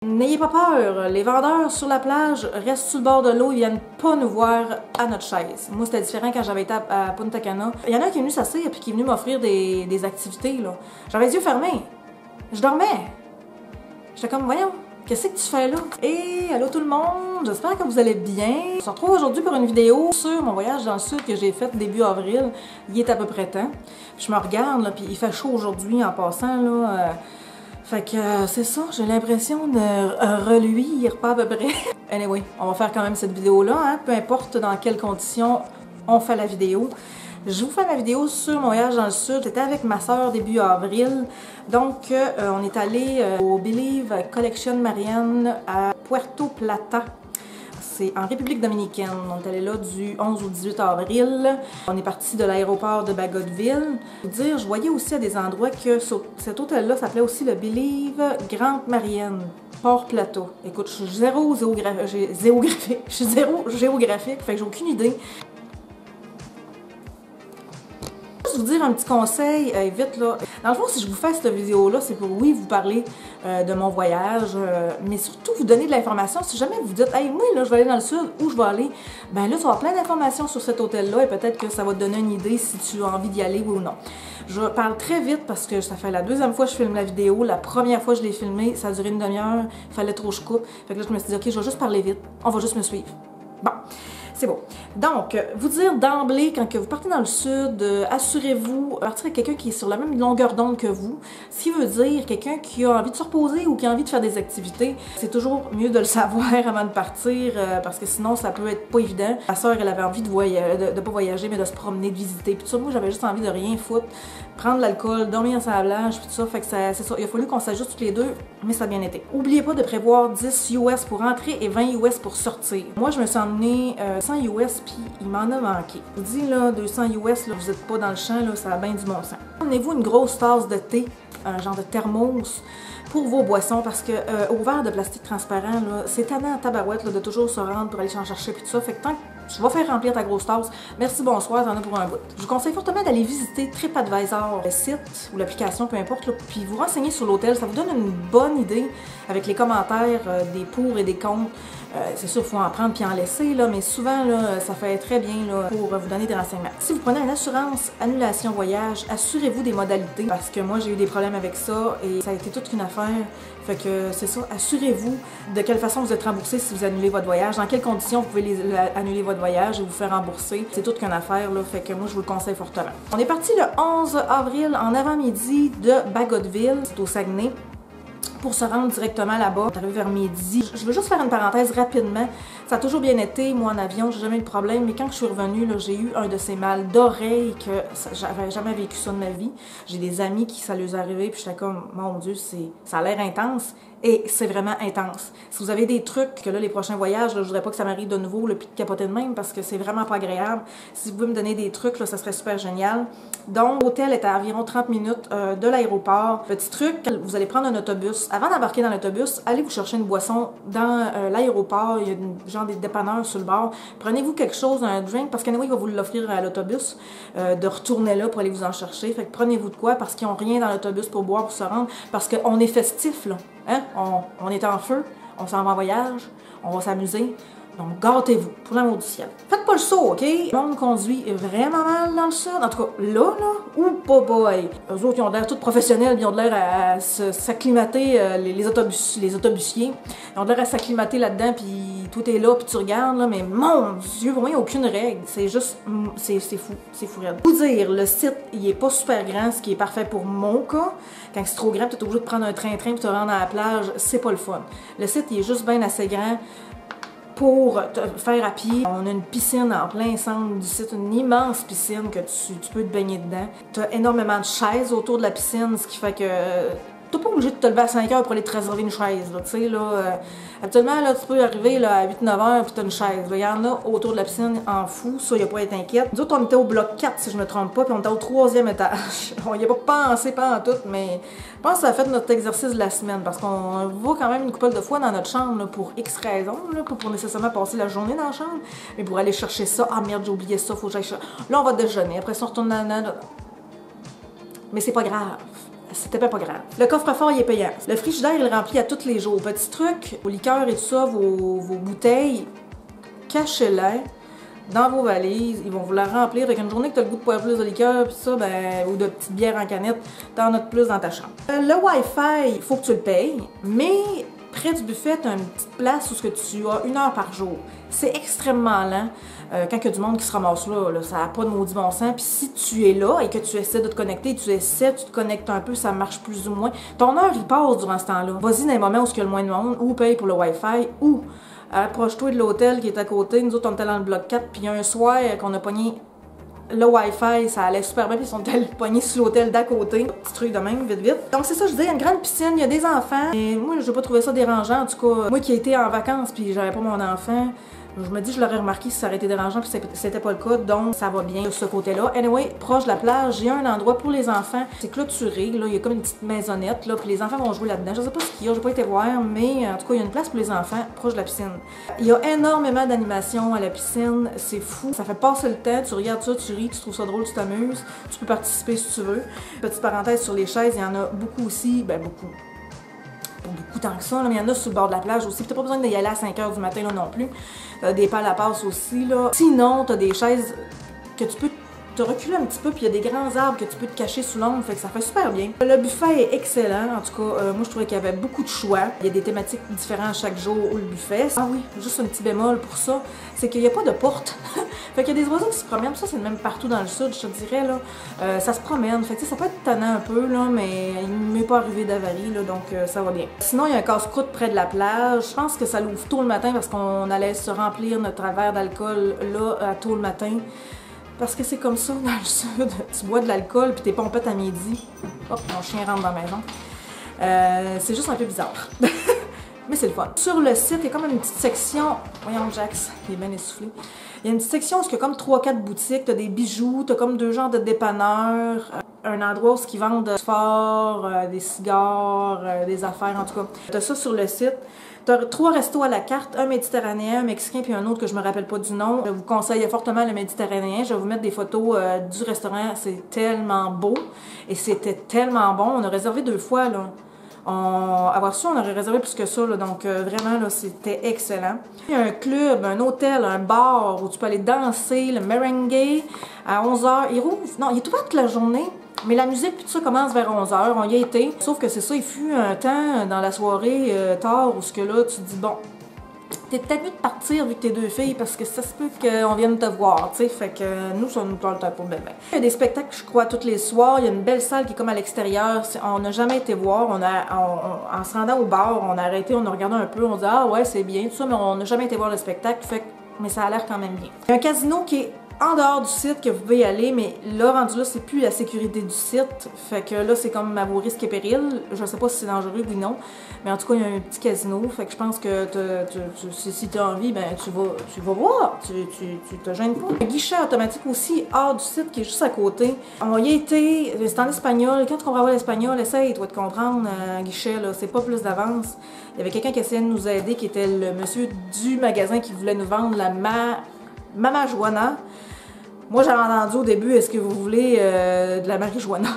N'ayez pas peur, les vendeurs sur la plage restent sur le bord de l'eau, ils viennent pas nous voir à notre chaise. Moi, c'était différent quand j'avais été à Punta Cana. Il y en a un qui est venu s'asseoir et qui est venu m'offrir des activités, là. J'avais les yeux fermés. Je dormais. J'étais comme, voyons, qu'est-ce que tu fais là? Et allô tout le monde, j'espère que vous allez bien. On se retrouve aujourd'hui pour une vidéo sur mon voyage dans le sud que j'ai fait début avril. Il est à peu près temps. Je me regarde, là, puis il fait chaud aujourd'hui en passant, là. Fait que c'est ça, j'ai l'impression de reluire, pas à peu près. Anyway, on va faire quand même cette vidéo-là, hein, peu importe dans quelles conditions on fait la vidéo. Je vous fais ma vidéo sur mon voyage dans le sud. J'étais avec ma soeur début avril. Donc, on est allé au Believe Collection Marianne à Puerto Plata. C'est en République dominicaine. On est allé là du 11 au 18 avril. On est parti de l'aéroport de Bagotville. Je voyais aussi à des endroits que cet hôtel-là s'appelait aussi le Believe Grande Marianne, Port-Plateau. Écoute, je suis zéro géographique, fait que j'ai aucune idée. Vous dire un petit conseil, vite là. Dans le fond, si je vous fais cette vidéo-là, c'est pour, oui, vous parler de mon voyage, mais surtout vous donner de l'information. Si jamais vous dites, hey, moi, là, je vais aller dans le sud, où je vais aller, ben là, tu vas avoir plein d'informations sur cet hôtel-là et peut-être que ça va te donner une idée si tu as envie d'y aller ou non. Je parle très vite parce que ça fait la deuxième fois que je filme la vidéo. La première fois que je l'ai filmée, ça a duré une demi-heure, il fallait trop que je coupe. Fait que là, je me suis dit, ok, je vais juste parler vite, on va juste me suivre. Bon. C'est bon. Donc, vous dire d'emblée, quand que vous partez dans le sud, assurez-vous, partir avec quelqu'un qui est sur la même longueur d'onde que vous, ce qui veut dire quelqu'un qui a envie de se reposer ou qui a envie de faire des activités. C'est toujours mieux de le savoir avant de partir, parce que sinon, ça peut être pas évident. Ma soeur, elle avait envie de pas voyager, mais de se promener, de visiter. Puis tout ça, moi, j'avais juste envie de rien foutre, prendre de l'alcool, dormir sur la plage, puis tout ça. Fait que c'est ça. Il a fallu qu'on s'ajuste toutes les deux, mais ça a bien été. N'oubliez pas de prévoir 10 US pour entrer et 20 US pour sortir. Moi, je me suis emmenée 100 US, puis il m'en a manqué. Je vous dis, là, 200 US, là, vous n'êtes pas dans le champ, là, ça a bien du bon sens. Emmenez-vous une grosse tasse de thé, un genre de thermos, pour vos boissons, parce que au verre de plastique transparent, c'est tannant à tabarouette là, de toujours se rendre pour aller s'en chercher, puis tout ça. Fait que tant que tu vas faire remplir ta grosse tasse, merci, bonsoir, t'en as pour un bout. Je vous conseille fortement d'aller visiter TripAdvisor, le site ou l'application, peu importe, là, puis vous renseigner sur l'hôtel. Ça vous donne une bonne idée avec les commentaires des pour et des contre. C'est sûr, il faut en prendre puis en laisser, là, mais souvent, là, ça fait très bien là, pour vous donner des renseignements. Si vous prenez une assurance annulation voyage, assurez-vous des modalités, parce que moi, j'ai eu des problèmes avec ça et ça a été toute une affaire. Fait que c'est ça, assurez-vous de quelle façon vous êtes remboursé si vous annulez votre voyage, dans quelles conditions vous pouvez annuler votre voyage et vous faire rembourser. C'est toute qu'une affaire, là, fait que moi, je vous le conseille fortement. On est parti le 11 avril en avant-midi de Bagotville, c'est au Saguenay, pour se rendre directement là-bas. On est arrivé vers midi. Je veux juste faire une parenthèse rapidement. Ça a toujours bien été, moi en avion, j'ai jamais eu de problème, mais quand je suis revenue, j'ai eu un de ces mal d'oreille que j'avais jamais vécu ça de ma vie. J'ai des amis qui ça leur est arrivé, puis j'étais comme, mon Dieu, ça a l'air intense. Et c'est vraiment intense. Si vous avez des trucs, que là, les prochains voyages, là, je voudrais pas que ça m'arrive de nouveau, puis de capoter de même, parce que c'est vraiment pas agréable. Si vous pouvez me donner des trucs, là, ça serait super génial. Donc, l'hôtel est à environ 30 minutes de l'aéroport. Petit truc, vous allez prendre un autobus. Avant d'embarquer dans l'autobus, allez vous chercher une boisson dans l'aéroport. Il y a genre des dépanneurs sur le bord. Prenez-vous quelque chose, un drink, parce qu'anyway, il va vous l'offrir à l'autobus, de retourner là pour aller vous en chercher. Fait que prenez-vous de quoi, parce qu'ils n'ont rien dans l'autobus pour boire, pour se rendre, parce qu'on est festif, là. Hein? On est en feu, on s'en va en voyage, on va s'amuser. Donc, gâtez-vous, pour l'amour du ciel. Faites pas le saut, OK? Le monde conduit vraiment mal dans le sud. En tout cas, là, ou pas, boy. Eux autres, ils ont l'air tous professionnels, ils ont l'air à s'acclimater, les autobusiers. Ils ont l'air à s'acclimater là-dedans, puis tout est là, puis tu regardes, là, mais mon Dieu, pour moi, il n'y a aucune règle. C'est juste, c'est fou raide. Vous dire, le site, il est pas super grand, ce qui est parfait pour mon cas. Quand c'est trop grand, tu es obligé de prendre un train-train puis te rendre à la plage, c'est pas le fun. Le site, il est juste bien assez grand pour te faire à pied. On a une piscine en plein centre du site, une immense piscine que tu peux te baigner dedans. Tu as énormément de chaises autour de la piscine, ce qui fait que t'es pas obligé de te lever à 5 heures pour aller te réserver une chaise. Tu sais, là, habituellement, là, tu peux arriver là, à 8-9 heures puis t'as une chaise. Il y en a autour de la piscine en fou, ça, il n'y a pas à être inquiète. Nous autres, on était au bloc 4, si je me trompe pas, puis on était au 3e étage. On y a pas pensé, pas en tout, mais je pense que ça a fait notre exercice de la semaine, parce qu'on va quand même une couple de fois dans notre chambre là, pour X raisons, là, pas pour nécessairement passer la journée dans la chambre, mais pour aller chercher ça. Ah merde, j'ai oublié ça, faut que j'aille chercher. Là, on va déjeuner, après ça, on retourne dans... Mais c'est pas grave. c'était pas grave. Le coffre-fort, il est payant. Le frigidaire, il est rempli à tous les jours. Petit truc, vos liqueurs et tout ça, vos bouteilles, cachez-les dans vos valises. Ils vont vous la remplir. Avec une journée que tu as le goût de boire plus de liqueur, puis ça, ben, ou de petites bières en canette, t'en as plus dans ta chambre. Le Wi-Fi, il faut que tu le payes, mais près du buffet, tu as une petite place où tu as 1 heure par jour. C'est extrêmement lent. Quand il y a du monde qui se ramasse là, ça n'a pas de maudit bon sens. Puis si tu es là et que tu essaies de te connecter, tu te connectes un peu, ça marche plus ou moins. Ton heure, il passe durant ce temps-là. Vas-y dans les moments où il y a le moins de monde, ou paye pour le Wi-Fi, ou approche-toi de l'hôtel qui est à côté. Nous autres, on était dans le bloc 4, puis il y a un soir qu'on a pogné le Wi-Fi, ça allait super bien, puis ils sont allés pognés sur l'hôtel d'à côté. Petit truc de même, vite, vite. Donc c'est ça, je disais, il y a une grande piscine, il y a des enfants. Et moi, je n'ai pas trouvé ça dérangeant, en tout cas. Moi qui ai été en vacances, puis j'avais pas mon enfant, je me dis, je l'aurais remarqué si ça aurait été dérangeant, puis c'était pas le cas, donc ça va bien de ce côté-là. Anyway, proche de la plage, il y a un endroit pour les enfants. C'est clôturé, là, il y a comme une petite maisonnette, là, puis les enfants vont jouer là-dedans. Je sais pas ce qu'il y a, j'ai pas été voir, mais en tout cas, il y a une place pour les enfants, proche de la piscine. Il y a énormément d'animations à la piscine, c'est fou. Ça fait passer le temps, tu regardes ça, tu ris, tu trouves ça drôle, tu t'amuses. Tu peux participer si tu veux. Petite parenthèse sur les chaises, il y en a beaucoup aussi, ben beaucoup. Beaucoup tant que ça, là, mais il y en a sur le bord de la plage aussi. T'as pas besoin d'y aller à 5 h du matin là, non plus. Des pales à passe aussi. Là. Sinon, t'as des chaises que tu peux te reculer un petit peu, puis il y a des grands arbres que tu peux te cacher sous l'ombre, fait que ça fait super bien. Le buffet est excellent, en tout cas, moi je trouvais qu'il y avait beaucoup de choix. Il y a des thématiques différentes chaque jour au buffet. Ah oui, juste un petit bémol pour ça, c'est qu'il n'y a pas de porte. Fait qu'il y a des oiseaux qui se promènent, ça c'est le même partout dans le sud, je te dirais, là. Ça se promène, fait que ça peut être tannant un peu, là, mais il ne m'est pas arrivé d'avarie, là, donc ça va bien. Sinon, il y a un casse-croûte près de la plage. Je pense que ça l'ouvre tôt le matin parce qu'on allait se remplir notre verre d'alcool, là, tôt le matin. Parce que c'est comme ça dans le sud, tu bois de l'alcool puis t'es pompette à midi. Hop, mon chien rentre dans la maison. C'est juste un peu bizarre. Mais c'est le fun. Sur le site, il y a comme une petite section. Voyons, Jax, il est bien essoufflé. Il y a une petite section où il y a comme 3-4 boutiques, t'as des bijoux, t'as comme 2 genres de dépanneurs, un endroit où ils vendent du fort, des cigares, des affaires en tout cas. T'as ça sur le site. T'as 3 restos à la carte, un méditerranéen, un mexicain puis un autre que je me rappelle pas du nom. Je vous conseille fortement le méditerranéen. Je vais vous mettre des photos du restaurant. C'est tellement beau et c'était tellement bon. On a réservé 2 fois là. Avoir su, on aurait réservé plus que ça, là, donc vraiment, là, c'était excellent. Il y a un club, un hôtel, un bar où tu peux aller danser, le merengue, à 11 h. Il rouvre, non, il est ouvert toute la journée, mais la musique, puis tout ça commence vers 11 h. On y a été. Sauf que c'est ça, il fut un temps dans la soirée, tard, où ce que là, tu te dis, bon, t'es peut-être mieux de partir vu que t'es 2 filles parce que ça se peut qu'on vienne te voir, tu sais. Fait que nous, ça nous parle pas bien. Il y a des spectacles, je crois, tous les soirs. Il y a une belle salle qui est comme à l'extérieur. On n'a jamais été voir. En se rendant au bar, on a arrêté, on a regardé un peu. On dit, ah ouais, c'est bien, tout ça, mais on n'a jamais été voir le spectacle. Fait que, mais ça a l'air quand même bien. Il y a un casino qui est en dehors du site que vous pouvez y aller, mais là, rendu là, c'est plus la sécurité du site. Fait que là, c'est comme à vos risques et périls. Je sais pas si c'est dangereux ou non, mais en tout cas, il y a un petit casino. Fait que je pense que si tu as envie, ben tu vas voir. Tu te gênes pas. Un guichet automatique aussi hors du site qui est juste à côté. On y a été, c'est en espagnol. Quand tu comprends pas l'espagnol, essaye, toi, de comprendre un guichet, là. C'est pas plus d'avance. Il y avait quelqu'un qui essayait de nous aider, qui était le monsieur du magasin qui voulait nous vendre la Mama Juana. Moi, j'avais entendu au début, est-ce que vous voulez de la marijuana?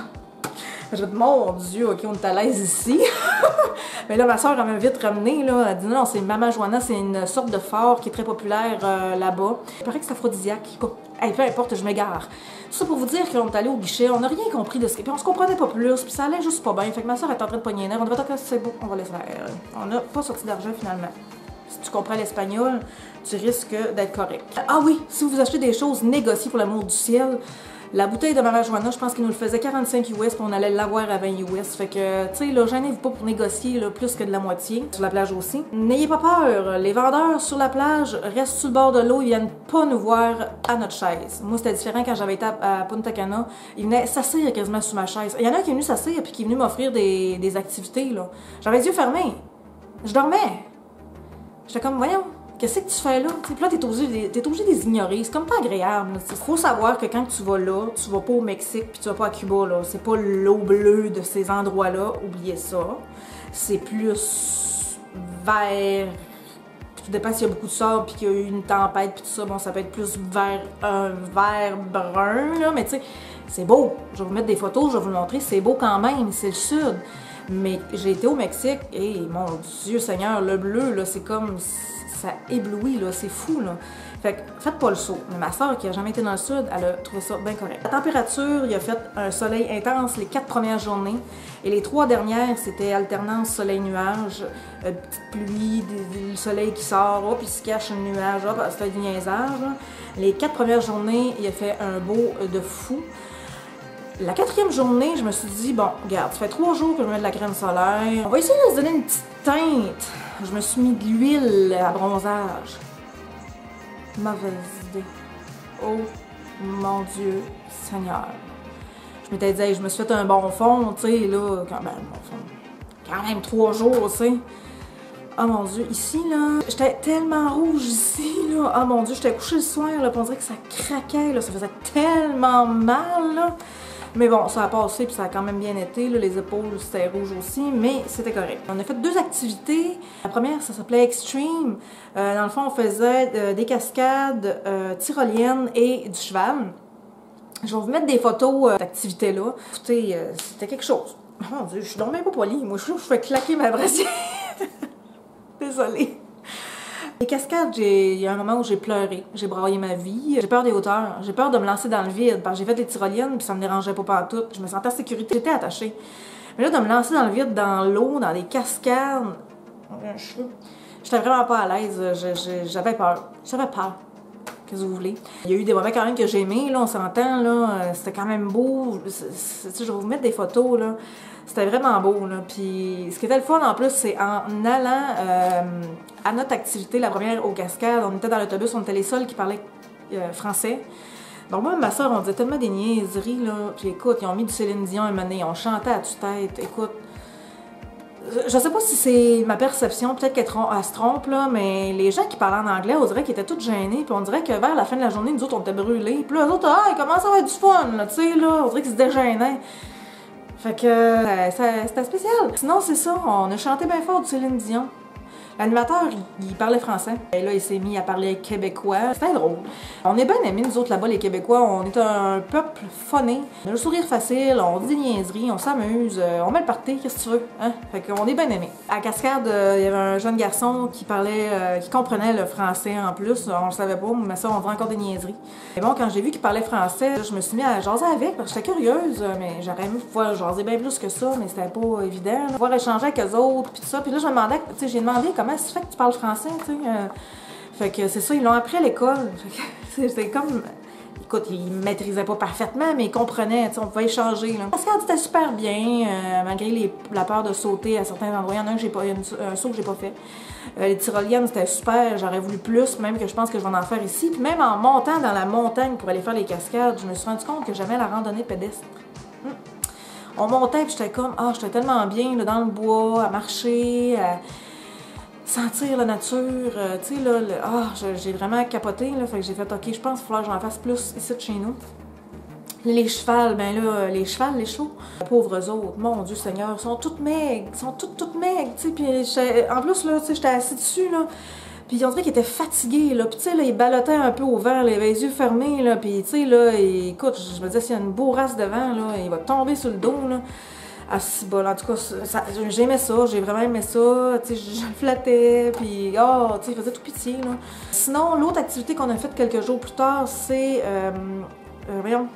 Je me dis, mon Dieu, ok, on est à l'aise ici. Mais là, ma soeur, elle m'a vite ramenée, là. Elle dit, non, c'est Mama Juana, c'est une sorte de fort qui est très populaire là-bas. Il paraît que c'est aphrodisiaque. Hey, peu importe, je m'égare. Tout ça pour vous dire qu'on est allé au guichet, on n'a rien compris de ce qu'il y a. Puis on se comprenait pas plus, puis ça allait juste pas bien. Fait que ma soeur est en train de pogner les nerfs. On devait dire que c'est beau, on va les faire. On n'a pas sorti d'argent finalement. Si tu comprends l'espagnol, tu risques d'être correct. Ah oui, si vous achetez des choses négociées pour l'amour du ciel, la bouteille de Mama Juana, je pense qu'il nous le faisait 45 US, puis on allait l'avoir à 20 US. Fait que, tu sais, là, gênez-vous pas pour négocier là, plus que de la moitié. Sur la plage aussi. N'ayez pas peur, les vendeurs sur la plage restent sur le bord de l'eau, ils viennent pas nous voir à notre chaise. Moi, c'était différent quand j'avais été à Punta Cana. Ils venaient s'asseoir quasiment sur ma chaise. Il y en a un qui est venu s'asseoir, puis qui est venu m'offrir des activités, là. J'avais les yeux fermés. Je dormais. J'étais comme, voyons, qu'est-ce que tu fais là? Puis là, t'es obligé de les ignorer. C'est comme pas agréable. Il faut savoir que quand tu vas là, tu vas pas au Mexique puis tu vas pas à Cuba, là. C'est pas l'eau bleue de ces endroits-là. Oubliez ça. C'est plus vert. Puis tout dépend s'il y a beaucoup de sable puis qu'il y a eu une tempête puis tout ça. Bon, ça peut être plus vert, un vert brun, là. Mais tu sais, c'est beau. Je vais vous mettre des photos, je vais vous le montrer, c'est beau quand même, c'est le sud. Mais j'ai été au Mexique et mon Dieu Seigneur, le bleu, là, c'est comme, ça éblouit, là, c'est fou, là. Fait que faites pas le saut. Mais ma soeur, qui a jamais été dans le sud, elle a trouvé ça bien correct. La température, il a fait un soleil intense les 4 premières journées. Et les 3 dernières, c'était alternance soleil-nuage, petite pluie, le soleil qui sort, hop, il se cache un nuage, hop, c'était du niaisage, là. Les 4 premières journées, il a fait un beau de fou. La 4e journée, je me suis dit, bon, regarde, ça fait 3 jours que je mets de la crème solaire. On va essayer de se donner une petite teinte. Je me suis mis de l'huile à bronzage. Mauvaise idée. Oh mon Dieu Seigneur. Je m'étais dit, hey, je me suis fait un bon fond, tu sais, là, quand même, bon fond. Quand même 3 jours, tu sais. Oh mon Dieu, ici, là, j'étais tellement rouge ici, là. Oh mon Dieu, j'étais couchée le soir, là, puis on dirait que ça craquait, là, ça faisait tellement mal, là. Mais bon, ça a passé, puis ça a quand même bien été, là, les épaules, c'était rouge aussi, mais c'était correct. On a fait 2 activités. La première, ça s'appelait Extreme. Dans le fond, on faisait des cascades, tyroliennes et du cheval. Je vais vous mettre des photos d'activités-là. Écoutez, c'était quelque chose. Oh mon Dieu, je suis donc même pas polie. Moi, je fais claquer ma brassière. Désolée. Les cascades, il y a un moment où j'ai pleuré. J'ai braillé ma vie. J'ai peur des hauteurs. J'ai peur de me lancer dans le vide. Parce que j'ai fait des tyroliennes, puis ça me dérangeait pas partout. Je me sentais en sécurité. J'étais attachée. Mais là, de me lancer dans le vide, dans l'eau, dans des cascades, j'étais vraiment pas à l'aise. J'avais peur. J'avais peur. Qu'est-ce que vous voulez? Il y a eu des moments quand même que j'ai aimés, là, on s'entend, là. C'était quand même beau. Je vais vous mettre des photos, là. C'était vraiment beau, là. Puis ce qui était le fun, en plus, c'est en allant à notre activité, la première aux cascades, on était dans l'autobus, on était les seuls qui parlaient français. Donc moi, ma soeur, on disait tellement des niaiseries, là. Puis écoute, ils ont mis du Céline Dion un moment donné, on chantait à tue-tête. Écoute, je sais pas si c'est ma perception, peut-être qu'elle se trompe, là, mais les gens qui parlaient en anglais, on dirait qu'ils étaient tous gênés, puis on dirait que vers la fin de la journée, nous autres, on était brûlés. Puis là, eux autres, ah, comment ça va être du fun, là, tu sais, là, on dirait qu'ils se dégênaient. Fait que c'était spécial. Sinon, c'est ça, on a chanté bien fort du Céline Dion. L'animateur, il parlait français. Et là, il s'est mis à parler québécois. C'était drôle. On est bien aimés, nous autres, là-bas, les Québécois. On est un peuple phoné. On a le sourire facile, on dit des niaiseries, on s'amuse, on met le party, qu'est-ce que tu veux, hein? Fait qu'on est bien aimés. À Cascade, il y avait un jeune garçon qui parlait, qui comprenait le français en plus. On le savait pas, mais ça, on faisait encore des niaiseries. Et bon, quand j'ai vu qu'il parlait français, je me suis mis à jaser avec, parce que j'étais curieuse, mais j'aurais aimé pouvoir jaser bien plus que ça, mais c'était pas évident. Pouvoir échanger avec eux autres, puis tout ça. Puis là, je me demandais, tu sais, j'ai demandé comment ça se fait que tu parles français, tu sais. Fait que c'est ça, ils l'ont appris à l'école. C'est comme... Écoute, ils ne maîtrisaient pas parfaitement, mais ils comprenaient, tu sais, on pouvait échanger. La cascade, c'était super bien, malgré la peur de sauter à certains endroits. Il y en a un saut que j'ai pas fait. Les tyroliennes, c'était super, j'aurais voulu plus, même que je pense que je vais en faire ici. Puis même en montant dans la montagne pour aller faire les cascades, je me suis rendu compte que j'aimais la randonnée pédestre. On montait, puis j'étais comme, ah, j'étais tellement bien, là, dans le bois, à marcher, à sentir la nature, tu sais, là, j'ai vraiment capoté, là, fait que j'ai fait, ok, je pense qu'il va falloir que j'en fasse plus ici de chez nous. Les chevals, ben là, les chevaux, pauvres autres, mon Dieu Seigneur, sont toutes maigres, sont toutes maigres, tu sais, puis en plus, là, tu sais, j'étais assise dessus, là, puis on dirait qu'ils étaient fatigués, là, puis tu sais, là, ils ballottaient un peu au vent, là, ils avaient les yeux fermés, là, puis tu sais, là, écoute, je me disais, s'il y a une bourrasse devant, là, il va tomber sur le dos, là. Ah, si bon, en tout cas, j'aimais ça, j'ai vraiment aimé ça, tu sais, je le flattais, puis oh, tu sais, il faisait tout pitié, là. Sinon, l'autre activité qu'on a faite quelques jours plus tard, c'est, voyons,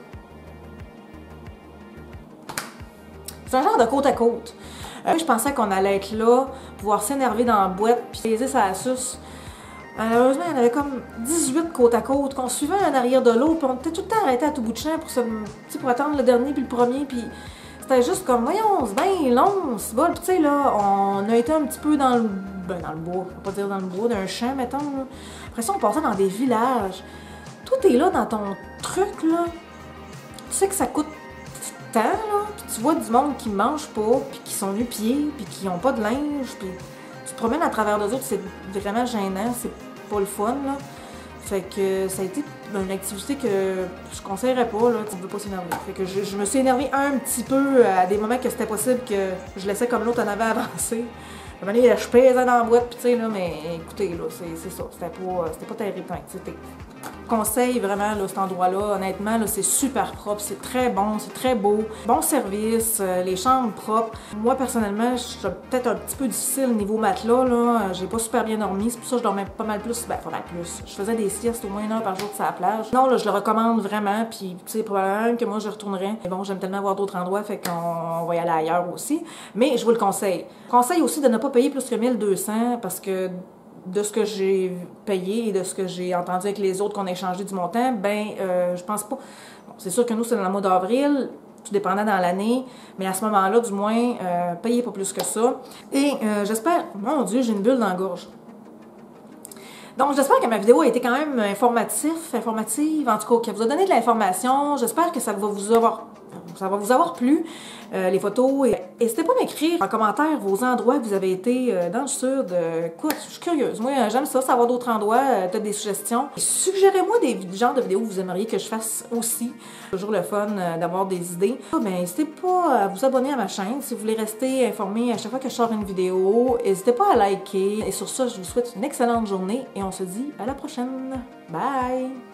c'est un genre de côte à côte. Je pensais qu'on allait être là, pouvoir s'énerver dans la boîte, puis baiser sa suce. Malheureusement, il y en avait comme 18 côte à côte, qu'on suivait en arrière de l'autre, puis on était tout le temps arrêtés à tout bout de champ pour attendre le dernier puis le premier, puis c'était juste comme, voyons, c'est bien long, c'est bon. Puis tu sais, là, on a été un petit peu dans le bois, je vais pas dire dans le bois, d'un champ, mettons, là. Après ça, on passait dans des villages. Tout est là dans ton truc, là. Tu sais que ça coûte tant, là, puis tu vois du monde qui mange pas, puis qui sont nu-pieds, puis qui ont pas de linge, puis tu te promènes à travers d'eux autres, c'est vraiment gênant, c'est pas le fun, là. Fait que ça a été une activité que je conseillerais pas, là, tu ne veux pas s'énerver. Fait que je me suis énervée un petit peu à des moments que c'était possible que je laissais comme l'autre en avait avancé. À un moment donné, je pesais dans la boîte, pis tu sais, là, mais écoutez, là, c'est ça, c'était pas terrible comme activité. conseille vraiment là, cet endroit-là. Honnêtement, c'est super propre, c'est très bon, c'est très beau. Bon service, les chambres propres. Moi, personnellement, je suis peut-être un petit peu difficile niveau matelas, là. J'ai pas super bien dormi, c'est pour ça que je dormais pas mal plus. Ben, pas mal plus. Je faisais des siestes au moins 1 heure par jour sur la plage. Non, là, je le recommande vraiment, puis tu sais, probablement que moi, je retournerai. Mais bon, j'aime tellement voir d'autres endroits, fait qu'on va y aller ailleurs aussi. Mais je vous le conseille. Conseille aussi de ne pas payer plus que 1200 parce que de ce que j'ai payé et de ce que j'ai entendu avec les autres qu'on a échangé du montant, ben, je pense pas. Bon, c'est sûr que nous, c'est dans le mois d'avril, tout dépendant dans l'année, mais à ce moment-là, du moins, payez pas plus que ça. Et j'espère, mon Dieu, j'ai une bulle dans la gorge. Donc, j'espère que ma vidéo a été quand même informative, en tout cas, qu'elle vous a donné de l'information. J'espère que ça va vous avoir plu, les photos. Et n'hésitez pas à m'écrire en commentaire vos endroits que vous avez été dans le sud. Écoute, je suis curieuse. Moi, j'aime ça, savoir d'autres endroits, peut-être des suggestions. Suggérez-moi des genres de vidéos que vous aimeriez que je fasse aussi. C'est toujours le fun d'avoir des idées. N'hésitez pas à vous abonner à ma chaîne si vous voulez rester informé à chaque fois que je sors une vidéo. N'hésitez pas à liker. Et sur ça, je vous souhaite une excellente journée et on se dit à la prochaine. Bye!